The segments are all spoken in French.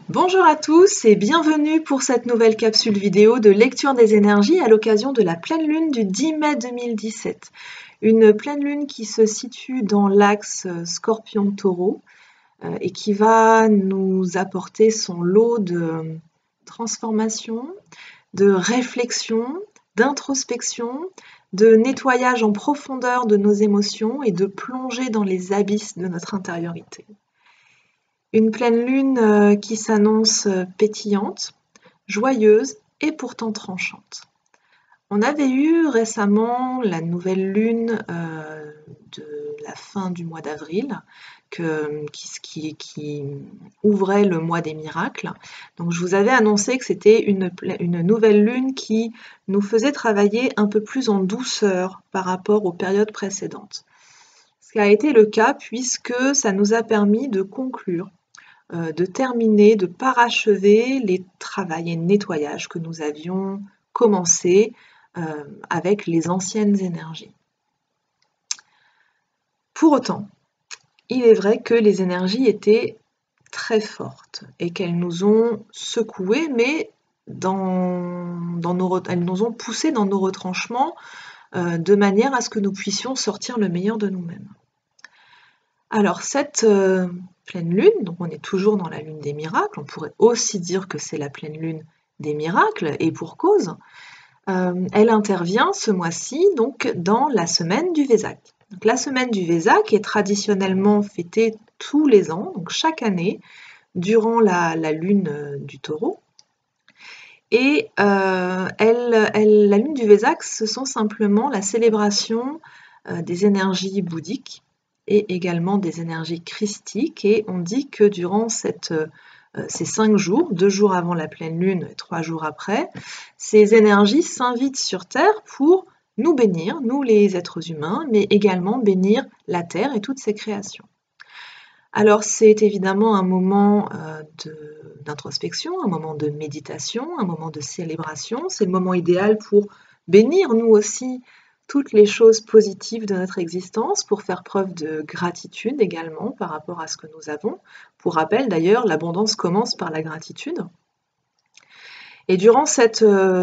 Bonjour à tous et bienvenue pour cette nouvelle capsule vidéo de lecture des énergies à l'occasion de la pleine lune du 10 mai 2017. Une pleine lune qui se situe dans l'axe Scorpion-Taureau et qui va nous apporter son lot de transformation, de réflexion, d'introspection, de nettoyage en profondeur de nos émotions et de plongée dans les abysses de notre intériorité. Une pleine lune qui s'annonce pétillante, joyeuse et pourtant tranchante. On avait eu récemment la nouvelle lune de la fin du mois d'avril qui ouvrait le mois des miracles. Donc je vous avais annoncé que c'était une nouvelle lune qui nous faisait travailler un peu plus en douceur par rapport aux périodes précédentes. Ce qui a été le cas puisque ça nous a permis de conclure, de terminer, de parachever les travaux et nettoyages que nous avions commencé avec les anciennes énergies. Pour autant, il est vrai que les énergies étaient très fortes et qu'elles nous ont secoués, mais elles nous ont poussés dans nos retranchements de manière à ce que nous puissions sortir le meilleur de nous-mêmes. Alors cette pleine lune, donc on est toujours dans la lune des miracles, on pourrait aussi dire que c'est la pleine lune des miracles, et pour cause, elle intervient ce mois-ci donc dans la semaine du Vésak. Donc, la semaine du Vésak est traditionnellement fêtée tous les ans, donc chaque année, durant la lune du Taureau. Et la lune du Vésak, ce sont simplement la célébration des énergies bouddhiques et également des énergies christiques. Et on dit que durant ces 5 jours, 2 jours avant la pleine lune et 3 jours après, ces énergies s'invitent sur Terre pour nous bénir, nous les êtres humains, mais également bénir la Terre et toutes ses créations. Alors c'est évidemment un moment d'introspection, un moment de méditation, un moment de célébration. C'est le moment idéal pour bénir nous aussi toutes les choses positives de notre existence, pour faire preuve de gratitude également par rapport à ce que nous avons. Pour rappel d'ailleurs, l'abondance commence par la gratitude. Et durant ces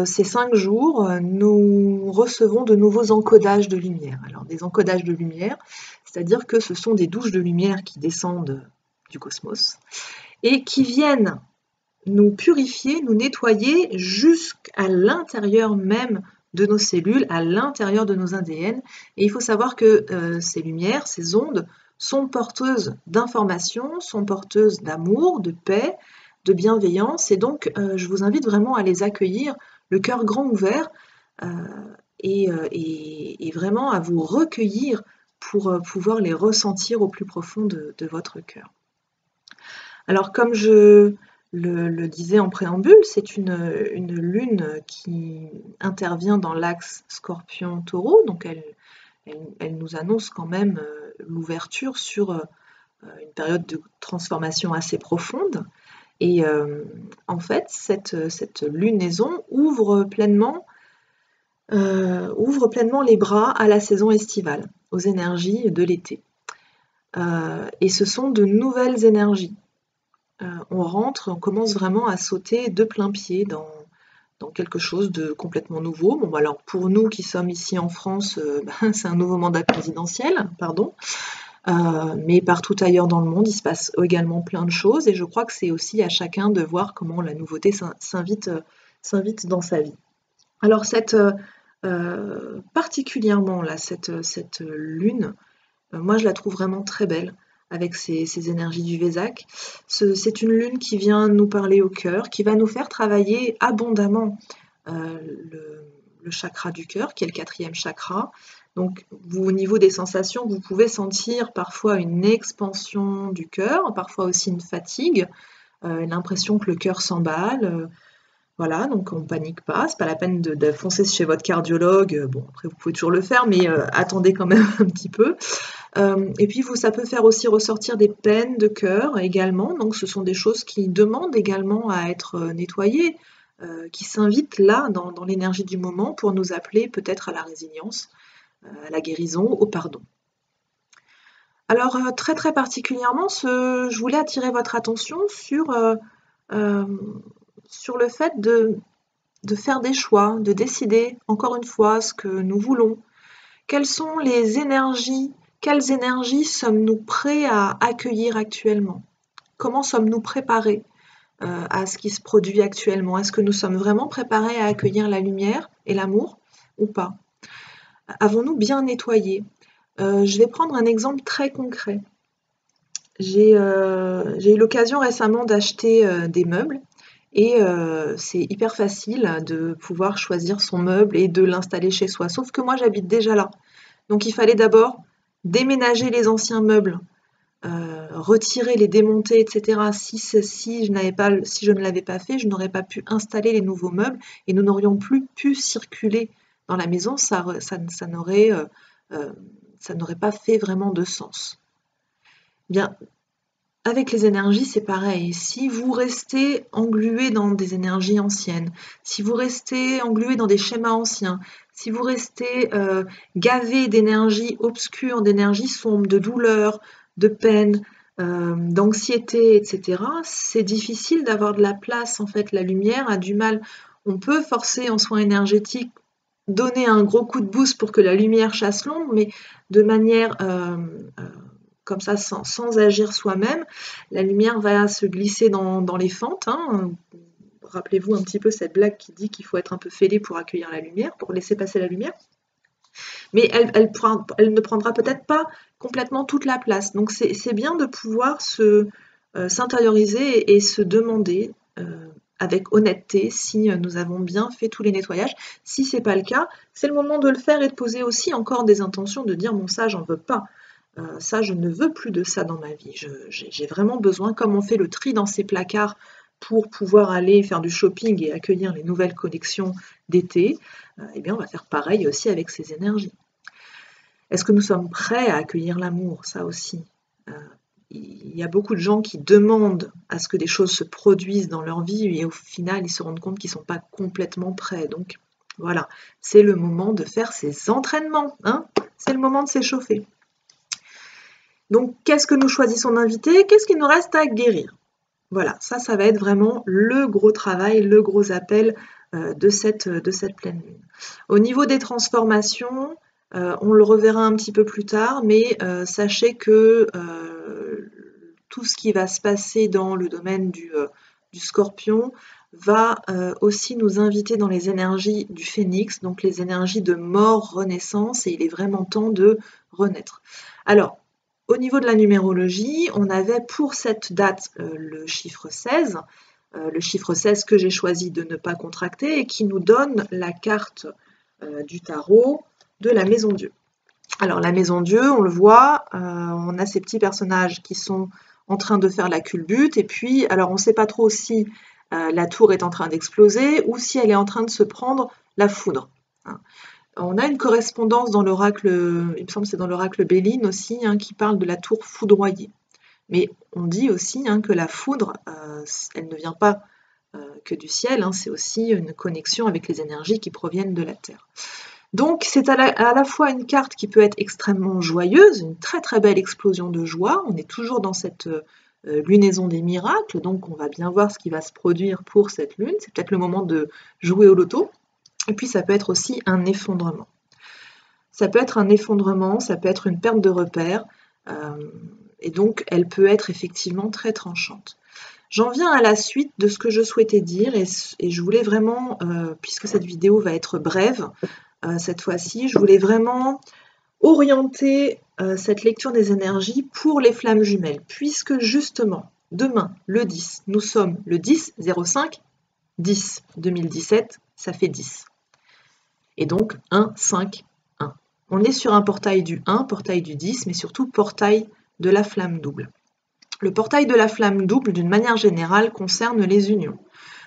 5 jours, nous recevons de nouveaux encodages de lumière. Alors des encodages de lumière, c'est-à-dire que ce sont des douches de lumière qui descendent du cosmos et qui viennent nous purifier, nous nettoyer jusqu'à l'intérieur même de nos cellules, à l'intérieur de nos ADN. Et il faut savoir que ces lumières, ces ondes, sont porteuses d'informations, sont porteuses d'amour, de paix, de bienveillance. Et donc, je vous invite vraiment à les accueillir, le cœur grand ouvert, et vraiment à vous recueillir pour pouvoir les ressentir au plus profond de votre cœur. Alors, comme je le disais en préambule, c'est une lune qui intervient dans l'axe Scorpion-Taureau, donc elle nous annonce quand même l'ouverture sur une période de transformation assez profonde. Et en fait, cette lunaison ouvre pleinement les bras à la saison estivale, aux énergies de l'été. Et ce sont de nouvelles énergies. On commence vraiment à sauter de plein pied dans quelque chose de complètement nouveau. Bon, alors pour nous qui sommes ici en France, c'est un nouveau mandat présidentiel, mais partout ailleurs dans le monde, il se passe également plein de choses, et je crois que c'est aussi à chacun de voir comment la nouveauté s'invite dans sa vie. Alors particulièrement là, cette lune, moi je la trouve vraiment très belle, avec ces énergies du Vésak. C'est une lune qui vient nous parler au cœur, qui va nous faire travailler abondamment le chakra du cœur, qui est le 4e chakra. Donc, au niveau des sensations, vous pouvez sentir parfois une expansion du cœur, parfois aussi une fatigue, l'impression que le cœur s'emballe. Voilà, donc on ne panique pas, c'est pas la peine de foncer chez votre cardiologue. Bon, après vous pouvez toujours le faire, mais attendez quand même un petit peu. Et puis ça peut faire aussi ressortir des peines de cœur également, donc ce sont des choses qui demandent également à être nettoyées, qui s'invitent là dans l'énergie du moment pour nous appeler peut-être à la résilience, à la guérison, au pardon. Alors très particulièrement, je voulais attirer votre attention sur sur le fait de faire des choix, de décider encore une fois ce que nous voulons. Quelles énergies sommes-nous prêts à accueillir actuellement? Comment sommes-nous préparés à ce qui se produit actuellement? Est-ce que nous sommes vraiment préparés à accueillir la lumière et l'amour ou pas? Avons-nous bien nettoyé? Je vais prendre un exemple très concret. J'ai eu l'occasion récemment d'acheter des meubles et c'est hyper facile de pouvoir choisir son meuble et de l'installer chez soi. Sauf que moi, j'habite déjà là. Donc il fallait d'abord déménager les anciens meubles, retirer, les démonter, etc. Si je ne l'avais pas fait, je n'aurais pas pu installer les nouveaux meubles et nous n'aurions plus pu circuler dans la maison. Ça n'aurait pas fait vraiment de sens. Bien, avec les énergies, c'est pareil. Si vous restez englué dans des énergies anciennes, si vous restez englué dans des schémas anciens, si vous restez gavé d'énergie obscure, d'énergie sombre, de douleur, de peine, d'anxiété, etc., c'est difficile d'avoir de la place. En fait, la lumière a du mal. On peut forcer en soins énergétiques, donner un gros coup de boost pour que la lumière chasse l'ombre, mais de manière comme ça, sans agir soi-même, la lumière va se glisser dans les fentes. Hein. Rappelez-vous un petit peu cette blague qui dit qu'il faut être un peu fêlé pour accueillir la lumière, pour laisser passer la lumière. Mais elle ne prendra peut-être pas complètement toute la place. Donc c'est bien de pouvoir s'intérioriser et se demander avec honnêteté si nous avons bien fait tous les nettoyages. Si ce n'est pas le cas, c'est le moment de le faire et de poser aussi encore des intentions, de dire bon, ça j'en veux pas. Ça, je ne veux plus de ça dans ma vie. J'ai vraiment besoin, comme on fait le tri dans ces placards pour pouvoir aller faire du shopping et accueillir les nouvelles collections d'été, eh bien, on va faire pareil aussi avec ces énergies. Est-ce que nous sommes prêts à accueillir l'amour? Ça aussi. Il y a beaucoup de gens qui demandent à ce que des choses se produisent dans leur vie et au final, ils se rendent compte qu'ils ne sont pas complètement prêts. Donc, voilà, c'est le moment de faire ces entraînements. Hein, c'est le moment de s'échauffer. Donc, qu'est-ce que nous choisissons d'inviter? Qu'est-ce qu'il nous reste à guérir? Voilà, ça va être vraiment le gros travail, le gros appel de cette pleine lune. Au niveau des transformations, on le reverra un petit peu plus tard, mais sachez que tout ce qui va se passer dans le domaine du Scorpion va aussi nous inviter dans les énergies du Phénix, donc les énergies de mort, renaissance, et il est vraiment temps de renaître. Alors, au niveau de la numérologie, on avait pour cette date le chiffre 16, le chiffre 16 que j'ai choisi de ne pas contracter et qui nous donne la carte du tarot de la Maison Dieu. Alors la Maison Dieu, on le voit, on a ces petits personnages qui sont en train de faire la culbute et puis, alors on ne sait pas trop si la tour est en train d'exploser ou si elle est en train de se prendre la foudre. Hein. On a une correspondance dans l'oracle, il me semble que c'est dans l'oracle Béline aussi, hein, qui parle de la tour foudroyée. Mais on dit aussi que la foudre, elle ne vient pas que du ciel, c'est aussi une connexion avec les énergies qui proviennent de la Terre. Donc c'est à la fois une carte qui peut être extrêmement joyeuse, une très très belle explosion de joie, on est toujours dans cette lunaison des miracles, donc on va bien voir ce qui va se produire pour cette lune, c'est peut-être le moment de jouer au loto. Et puis ça peut être aussi un effondrement. Ça peut être un effondrement, ça peut être une perte de repère, et donc elle peut être effectivement très tranchante. J'en viens à la suite de ce que je souhaitais dire, et je voulais vraiment, puisque cette vidéo va être brève, cette fois-ci, je voulais vraiment orienter cette lecture des énergies pour les flammes jumelles, puisque justement, demain, le 10, nous sommes le 10-05, 10 2017, ça fait 10. Et donc 1, 5, 1. On est sur un portail du 1, portail du 10, mais surtout portail de la flamme double. Le portail de la flamme double, d'une manière générale, concerne les unions.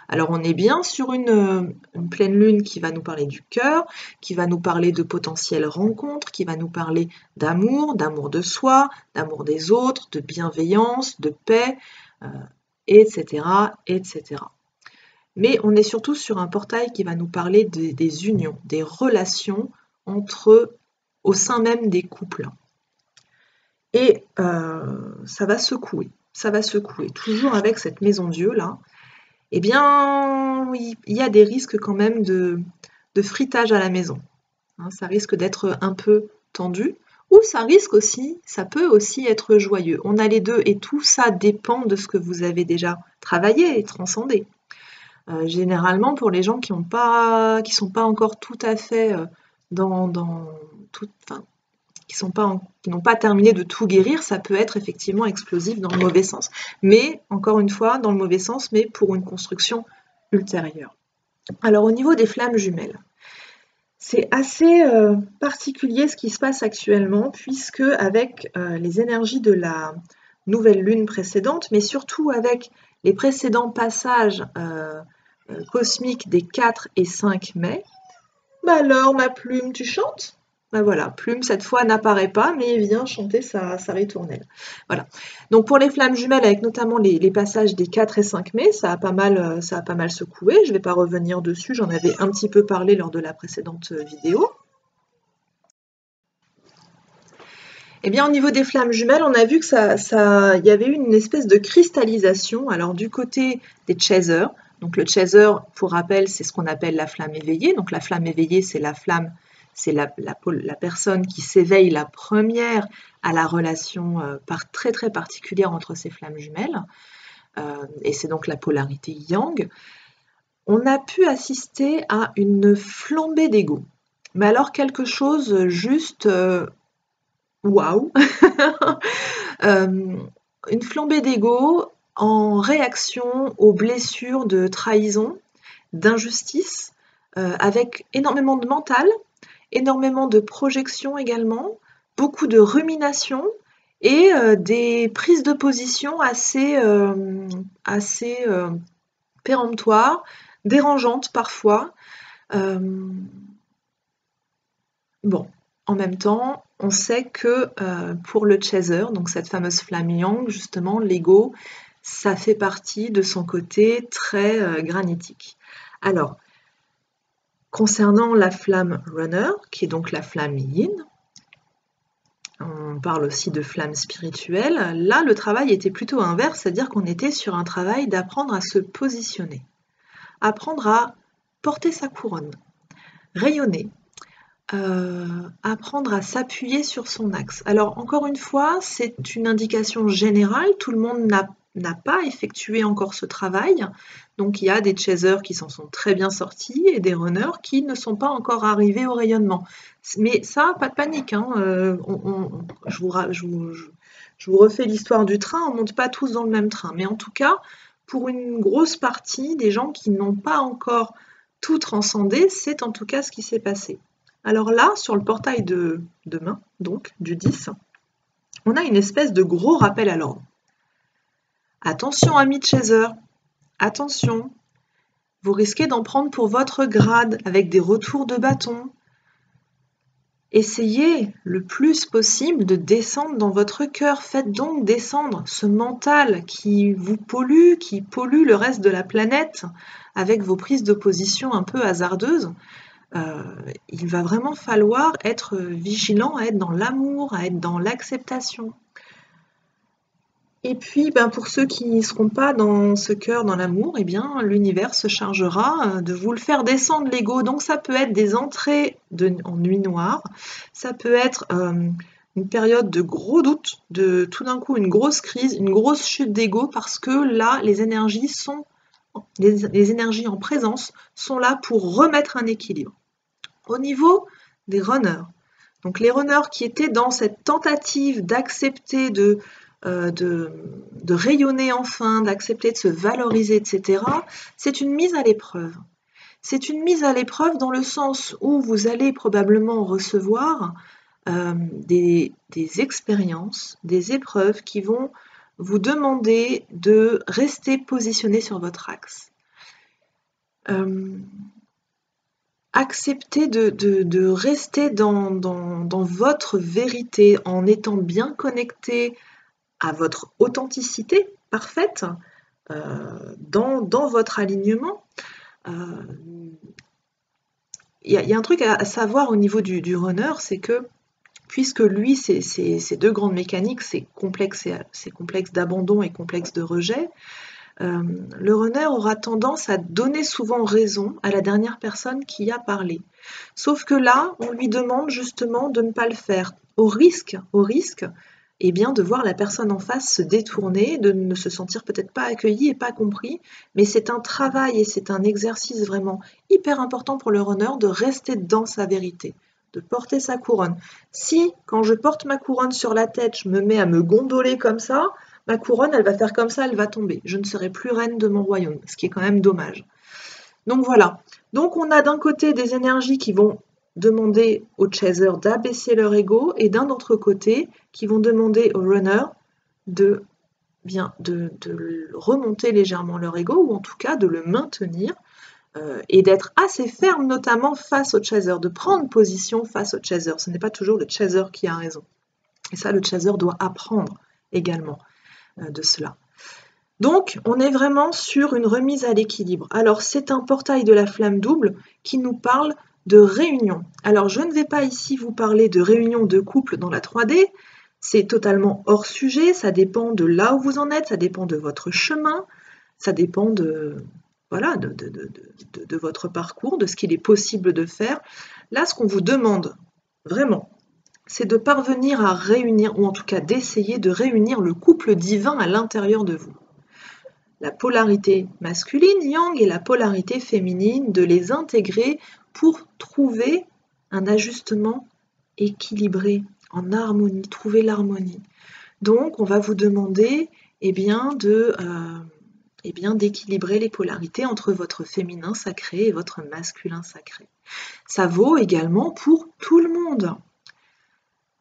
Alors on est bien sur une pleine lune qui va nous parler du cœur, qui va nous parler de potentielles rencontres, qui va nous parler d'amour de soi, d'amour des autres, de bienveillance, de paix, etc., etc. Mais on est surtout sur un portail qui va nous parler des unions, des relations au sein même des couples. Et ça va secouer, toujours avec cette Maison Dieu là. eh bien, oui, il y a des risques quand même de fritage à la maison. Hein, ça risque d'être un peu tendu, ou ça peut aussi être joyeux. On a les deux, et tout ça dépend de ce que vous avez déjà travaillé et transcendé. Généralement, pour les gens qui sont pas encore tout à fait dans tout, enfin, qui n'ont pas terminé de tout guérir, ça peut être effectivement explosif dans le mauvais sens. Mais, encore une fois, dans le mauvais sens, mais pour une construction ultérieure. Alors, au niveau des flammes jumelles, c'est assez particulier ce qui se passe actuellement, puisque avec les énergies de la nouvelle lune précédente, mais surtout avec les précédents passages cosmiques des 4 et 5 mai, bah alors ma plume, tu chantes? Ben voilà, Plume cette fois n'apparaît pas, mais vient chanter sa ritournelle. Voilà. Donc pour les flammes jumelles, avec notamment les passages des 4 et 5 mai, ça a pas mal secoué. Je ne vais pas revenir dessus, j'en avais un petit peu parlé lors de la précédente vidéo. Eh bien, au niveau des flammes jumelles, on a vu que y avait eu une espèce de cristallisation. Alors du côté des chasers, donc le chaser, pour rappel, c'est ce qu'on appelle la flamme éveillée. Donc la flamme éveillée, c'est la flamme, c'est la personne qui s'éveille la première à la relation très très particulière entre ces flammes jumelles. Et c'est donc la polarité yang. On a pu assister à une flambée d'ego. Mais alors quelque chose juste waouh. Une flambée d'ego en réaction aux blessures de trahison, d'injustice, avec énormément de mental, énormément de projection également, beaucoup de rumination et des prises de position assez péremptoires, dérangeantes parfois. Bon, en même temps, on sait que pour le chaser, donc cette fameuse flamme yang, justement, l'ego, ça fait partie de son côté très granitique. Alors, concernant la flamme runner, qui est donc la flamme yin, on parle aussi de flamme spirituelle, là le travail était plutôt inverse, c'est-à-dire qu'on était sur un travail d'apprendre à se positionner, apprendre à porter sa couronne, rayonner, apprendre à s'appuyer sur son axe. Alors encore une fois, c'est une indication générale, tout le monde n'a pas effectué encore ce travail, donc il y a des chasers qui s'en sont très bien sortis et des runners qui ne sont pas encore arrivés au rayonnement. Mais ça, pas de panique, hein, je vous refais l'histoire du train, on ne monte pas tous dans le même train, mais en tout cas, pour une grosse partie des gens qui n'ont pas encore tout transcendé, c'est en tout cas ce qui s'est passé. Alors là, sur le portail de demain, donc du 10, on a une espèce de gros rappel à l'ordre. Attention amis chaser, attention, vous risquez d'en prendre pour votre grade avec des retours de bâton. Essayez le plus possible de descendre dans votre cœur. Faites donc descendre ce mental qui vous pollue, qui pollue le reste de la planète avec vos prises de position un peu hasardeuses. Il va vraiment falloir être vigilant, à être dans l'amour, à être dans l'acceptation. Et puis, pour ceux qui ne seront pas dans ce cœur, dans l'amour, eh bien, l'univers se chargera de vous le faire descendre l'ego. Donc, ça peut être des entrées en nuit noire, ça peut être une période de gros doutes, de tout d'un coup une grosse crise, une grosse chute d'ego, parce que là, les énergies en présence sont là pour remettre un équilibre. Au niveau des runners, donc les runners qui étaient dans cette tentative d'accepter de rayonner enfin, d'accepter de se valoriser, etc., c'est une mise à l'épreuve. C'est une mise à l'épreuve dans le sens où vous allez probablement recevoir des expériences, des épreuves qui vont vous demander de rester positionné sur votre axe. Accepter de rester dans votre vérité en étant bien connecté à votre authenticité parfaite, dans votre alignement. Il y a un truc à savoir au niveau du runner, c'est que puisque lui, ces deux grandes mécaniques, c'est complexe d'abandon et complexe de rejet, le runner aura tendance à donner souvent raison à la dernière personne qui a parlé. Sauf que là, on lui demande justement de ne pas le faire, au risque eh bien, de voir la personne en face se détourner, de ne se sentir peut-être pas accueilli et pas compris, mais c'est un travail et c'est un exercice vraiment hyper important pour le runner de rester dans sa vérité, de porter sa couronne. Si, quand je porte ma couronne sur la tête, je me mets à me gondoler comme ça, ma couronne, elle va faire comme ça, elle va tomber. Je ne serai plus reine de mon royaume, ce qui est quand même dommage. Donc voilà. Donc on a d'un côté des énergies qui vont demander aux chasers d'abaisser leur ego et d'un autre côté qui vont demander aux runners de remonter légèrement leur ego ou en tout cas de le maintenir et d'être assez ferme notamment face au chaser, de prendre position face au chaser. Ce n'est pas toujours le chaser qui a raison. Et ça, le chaser doit apprendre également de cela. Donc, on est vraiment sur une remise à l'équilibre. Alors, c'est un portail de la flamme double qui nous parle de réunion. Alors, je ne vais pas ici vous parler de réunion de couple dans la 3D. C'est totalement hors sujet. Ça dépend de là où vous en êtes. Ça dépend de votre chemin. Ça dépend de, voilà, de votre parcours, de ce qu'il est possible de faire. Là, ce qu'on vous demande vraiment, c'est de parvenir à réunir, ou en tout cas d'essayer de réunir le couple divin à l'intérieur de vous. La polarité masculine, yang, et la polarité féminine, de les intégrer pour trouver un ajustement équilibré, en harmonie, trouver l'harmonie. Donc, on va vous demander d'équilibrer les polarités entre votre féminin sacré et votre masculin sacré. Ça vaut également pour tout le monde.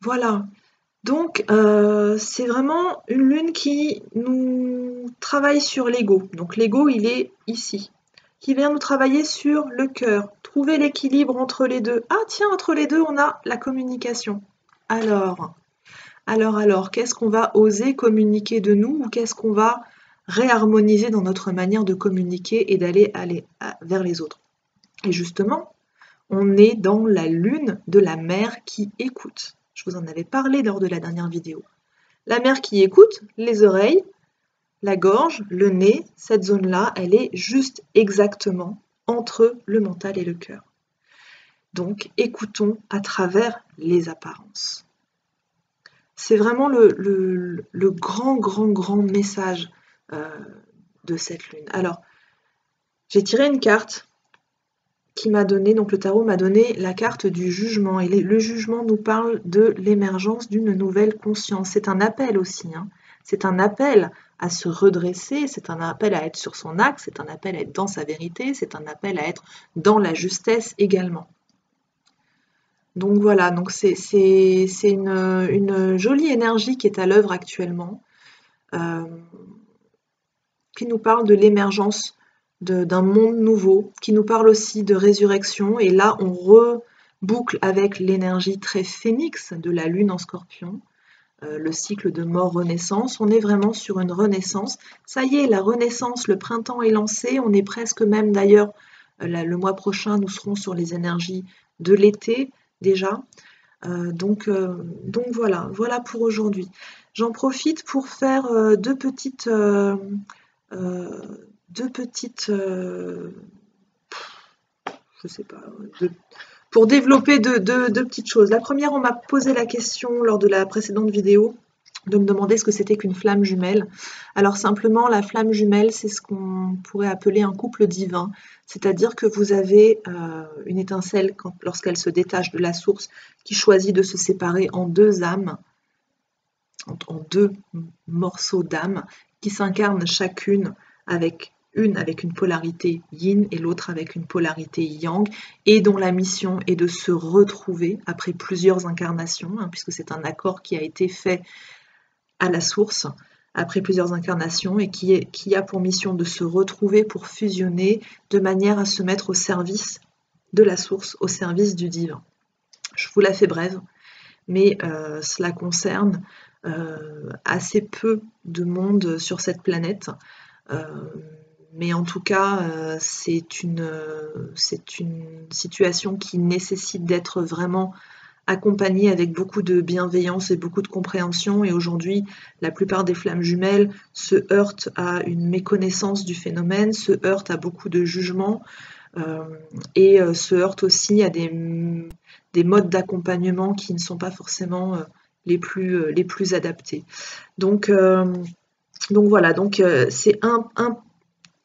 Voilà. Donc, c'est vraiment une lune qui nous travaille sur l'ego. Donc, l'ego, il est ici. Qui vient nous travailler sur le cœur. Trouver l'équilibre entre les deux. Ah, tiens, entre les deux, on a la communication. Alors, qu'est-ce qu'on va oser communiquer de nous ou qu'est-ce qu'on va réharmoniser dans notre manière de communiquer et d'aller vers les autres? Et justement, on est dans la lune de la mère qui écoute. Je vous en avais parlé lors de la dernière vidéo. La mère qui écoute, les oreilles, la gorge, le nez, cette zone-là, elle est juste exactement entre le mental et le cœur. Donc, écoutons à travers les apparences. C'est vraiment le grand message de cette lune. Alors, j'ai tiré une carte qui m'a donné, donc le tarot m'a donné la carte du jugement. Et le jugement nous parle de l'émergence d'une nouvelle conscience. C'est un appel aussi, hein. C'est un appel à se redresser, c'est un appel à être sur son axe, c'est un appel à être dans sa vérité, c'est un appel à être dans la justesse également. Donc voilà, donc c'est une jolie énergie qui est à l'œuvre actuellement, qui nous parle de l'émergence d'un monde nouveau, qui nous parle aussi de résurrection. Et là, on reboucle avec l'énergie très phénix de la lune en scorpion, le cycle de mort-renaissance. On est vraiment sur une renaissance. Ça y est, la renaissance, le printemps est lancé. On est presque même d'ailleurs, le mois prochain, nous serons sur les énergies de l'été déjà. Donc voilà pour aujourd'hui. J'en profite pour faire deux petites je sais pas, pour développer deux petites choses. La première, on m'a posé la question lors de la précédente vidéo de me demander ce que c'était qu'une flamme jumelle. Alors simplement, la flamme jumelle, c'est ce qu'on pourrait appeler un couple divin, c'est-à-dire que vous avez une étincelle lorsqu'elle se détache de la source qui choisit de se séparer en deux âmes, en deux morceaux d'âme qui s'incarnent chacune avec une polarité yin et l'autre avec une polarité yang, et dont la mission est de se retrouver après plusieurs incarnations, hein, puisque c'est un accord qui a été fait à la source après plusieurs incarnations et qui a pour mission de se retrouver pour fusionner de manière à se mettre au service de la source, au service du divin. Je vous la fais brève, mais cela concerne assez peu de monde sur cette planète. Mais en tout cas, c'est une situation qui nécessite d'être vraiment accompagné avec beaucoup de bienveillance et beaucoup de compréhension. Et aujourd'hui, la plupart des flammes jumelles se heurtent à une méconnaissance du phénomène, se heurtent à beaucoup de jugements et se heurtent aussi à des modes d'accompagnement qui ne sont pas forcément les plus adaptés. Donc voilà,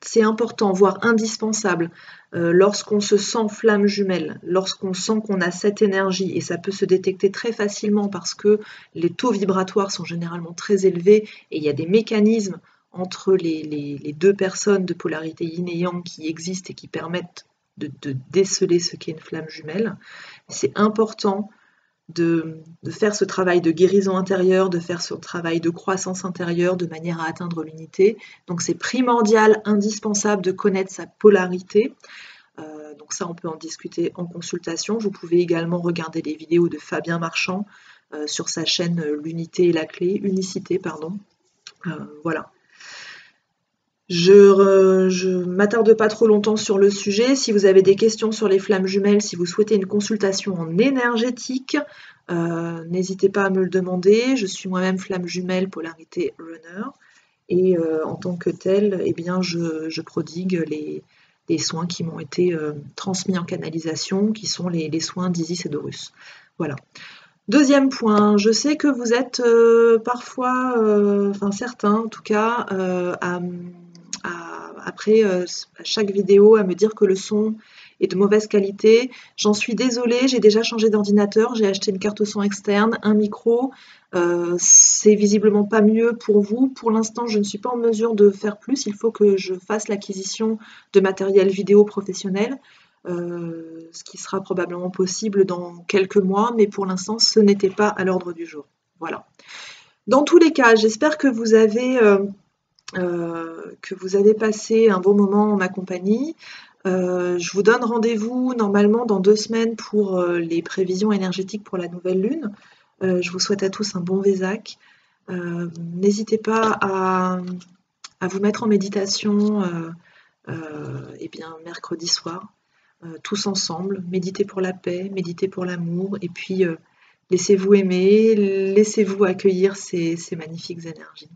c'est important, voire indispensable, lorsqu'on se sent flamme jumelle, lorsqu'on sent qu'on a cette énergie, et ça peut se détecter très facilement parce que les taux vibratoires sont généralement très élevés et il y a des mécanismes entre les deux personnes de polarité yin et yang qui existent et qui permettent de déceler ce qu'est une flamme jumelle. C'est important de faire ce travail de guérison intérieure, de faire ce travail de croissance intérieure de manière à atteindre l'unité. Donc c'est primordial, indispensable de connaître sa polarité. Donc ça, on peut en discuter en consultation. Vous pouvez également regarder les vidéos de Fabien Marchand sur sa chaîne L'unité et la clé, Unicité, pardon. Voilà. Je m'attarde pas trop longtemps sur le sujet. Si vous avez des questions sur les flammes jumelles, si vous souhaitez une consultation en énergétique, n'hésitez pas à me le demander. Je suis moi-même flamme jumelle polarité runner et en tant que telle, eh bien, je prodigue les soins qui m'ont été transmis en canalisation, qui sont les soins d'Isis et d'Horus. Voilà. Deuxième point, je sais que vous êtes parfois, enfin certains en tout cas, après à chaque vidéo à me dire que le son est de mauvaise qualité. J'en suis désolée, j'ai déjà changé d'ordinateur, j'ai acheté une carte son externe, un micro. C'est visiblement pas mieux pour vous. Pour l'instant, je ne suis pas en mesure de faire plus. Il faut que je fasse l'acquisition de matériel vidéo professionnel, ce qui sera probablement possible dans quelques mois, mais pour l'instant, ce n'était pas à l'ordre du jour. Voilà. Dans tous les cas, j'espère que vous avez passé un bon moment en ma compagnie. Je vous donne rendez-vous normalement dans 2 semaines pour les prévisions énergétiques pour la nouvelle lune. Je vous souhaite à tous un bon Vésac. N'hésitez pas à vous mettre en méditation eh bien, mercredi soir, tous ensemble. Méditez pour la paix, méditez pour l'amour, et puis laissez-vous aimer, laissez-vous accueillir ces magnifiques énergies.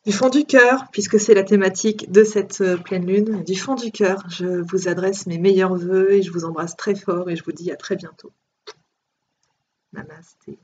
Du fond du cœur, puisque c'est la thématique de cette pleine lune, du fond du cœur, je vous adresse mes meilleurs vœux et je vous embrasse très fort et je vous dis à très bientôt. Namasté.